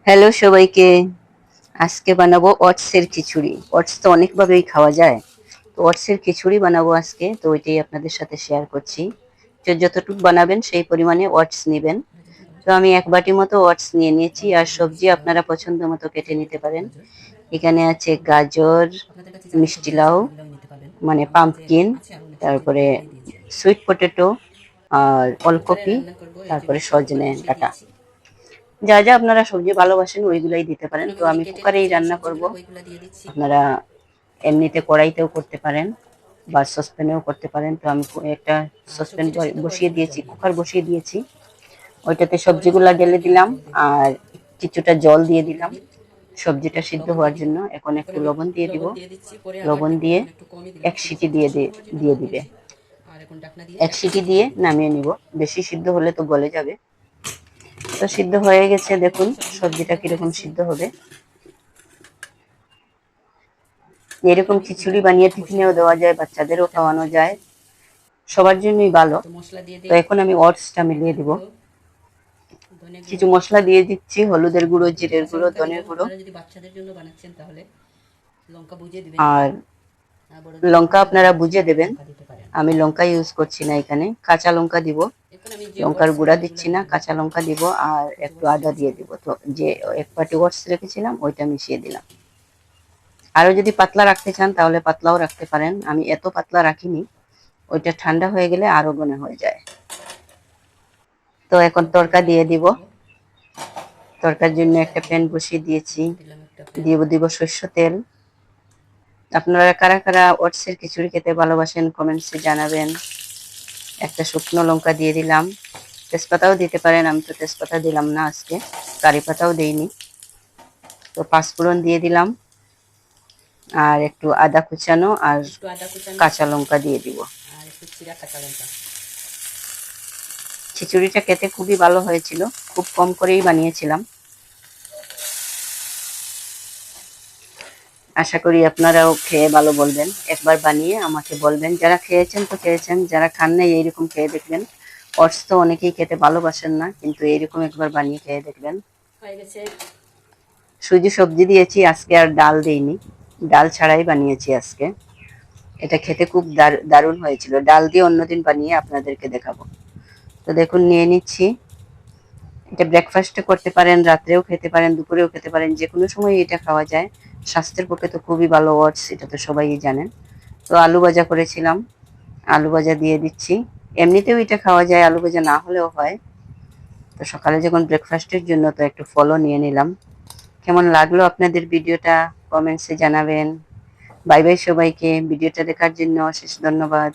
Hello সবাইকে। আজকে বানাবো ওটসের খিচুড়ি। ওটস তো অনেকভাবেই খাওয়া যায়, তো ওটসের খিচুড়ি বানাবো আজকে, তো ওইটাই আপনাদের সাথে শেয়ার করছি। তো যতটুকু বানাবেন সেই পরিমাণে ওটস নেবেন। তো আমি 1 বাটি মতো ওটস নিয়ে নিয়েছি, আর সবজি আপনারা পছন্দ মতো কেটে নিতে পারেন। এখানে আছে গাজর, মিষ্টি লাউ মানে পাম্পকিন, তারপরে সুইট পটেটো, আর ওলকপি, তারপরে সজনে ডাঁটা। যা যা আপনারা সবজি ভালোবাসেন ওইগুলাই দিতে পারেন। তো আমি কুকারেই রান্না করব। আপনারা এমনিতে কড়াইতেও করতে পারেন বা সসপ্যানেও করতে পারেন। তো আমি একটা সসপ্যান বসিয়ে দিয়েছি, কুকার বসিয়ে দিয়েছি। ওইটাতে সবজিগুলা ঢেলে দিলাম আর কিছুটা জল দিয়ে দিলাম সবজিটা সিদ্ধ হওয়ার জন্য। এখন একটু লবণ দিয়ে দিব। লবণ দিয়ে 1 সিটি দিয়ে দিবে। 1 সিটি দিয়ে নামিয়ে নিব। বেশি সিদ্ধ হলে তো গলে যাবে। তো সিদ্ধ হয়ে গেছে, দেখুন সবজিটা কিরকম সিদ্ধ হবে। এরকম খিচুড়ি বানিয়ে টিফিনেও দেওয়া যায়, বাচ্চাদেরও খাওয়ানো যায়, সবার জন্যই ভালো। তো এখন আমি ওটসটা মিলিয়ে দিব। কিছু মশলা দিয়ে দিচ্ছি, হলুদের গুঁড়ো, জিরের গুঁড়ো, ধনের গুঁড়ো, আর লঙ্কা আপনারা বুঝে দেবেন। আমি লঙ্কা ইউজ করছি না, এখানে কাঁচা লঙ্কা দিব। লঙ্কার গুঁড়া দিচ্ছি না, কাঁচা লঙ্কা দিব, আর একটু আদা দিয়ে দিব। তো যে 1 বাটি ওটস রেখেছিলাম ওইটা মিশিয়ে দিলাম। আরো যদি পাতলা রাখতে চান তাহলে পাতলাও রাখতে পারেন, আমি এত পাতলা রাখিনি, ওইটা ঠান্ডা হয়ে গেলে আরো ঘন হয়ে যায়। তো এখন তরকা দিয়ে দিব। তরকার জন্য একটা প্যান বসিয়ে দিয়েছি, দিয়ে দিব সরষের তেল। আপনারা কারা কারা ওটসের খিচুড়ি খেতে ভালোবাসেন কমেন্টসে জানাবেন। একটা শুকনো লঙ্কা দিয়ে দিলাম, তেজপাতাও দিতে পারেন, আমি তো তেজপাতা দিলাম না আজকে, কারি পাতাও দেইনি। তো 5 ফোড়ন দিয়ে দিলাম, আর একটু আদা কুচানো আর কাঁচা লঙ্কা দিয়ে দিব। খিচুড়িটা খেতে খুবই ভালো হয়েছিল, খুব কম করেই বানিয়েছিলাম। আশা করি আপনারাও খেয়ে ভালো বলবেন। একবার বানিয়ে আমাকে বলবেন। যারা খেয়েছেন তো খেয়েছেন, যারা খান নাই এইরকম খেয়ে দেখবেন। ওটস তো অনেকেই খেতে ভালোবাসেন না, কিন্তু এইরকম একবার বানিয়ে খেয়ে দেখবেন। শুধু সবজি দিয়েছি আজকে, আর ডাল দেইনি, ডাল ছাড়াই বানিয়েছি আজকে। এটা খেতে খুব দারুণ হয়েছিল। ডাল দিয়ে অন্যদিন বানিয়ে আপনাদেরকে দেখাবো। তো দেখুন নিয়ে নিচ্ছি। এটা ব্রেকফাস্টে করতে পারেন, রাত্রেও খেতে পারেন, দুপুরেও খেতে পারেন, যে কোনো সময় এটা খাওয়া যায়। স্বাস্থ্যের পক্ষে তো খুবই ভালো ওটস, এটা তো সবাই জানেন। তো আলু ভাজা করেছিলাম, আলু ভাজা দিয়ে দিচ্ছি। এমনিতেও এটা খাওয়া যায়, আলু ভাজা না হলেও হয়। তো সকালে যখন ব্রেকফাস্টের জন্য তো একটু ফলও নিয়ে নিলাম। কেমন লাগলো আপনাদের ভিডিওটা কমেন্টসে জানাবেন। বাই বাই সবাইকে। ভিডিওটা দেখার জন্য অশেষ ধন্যবাদ।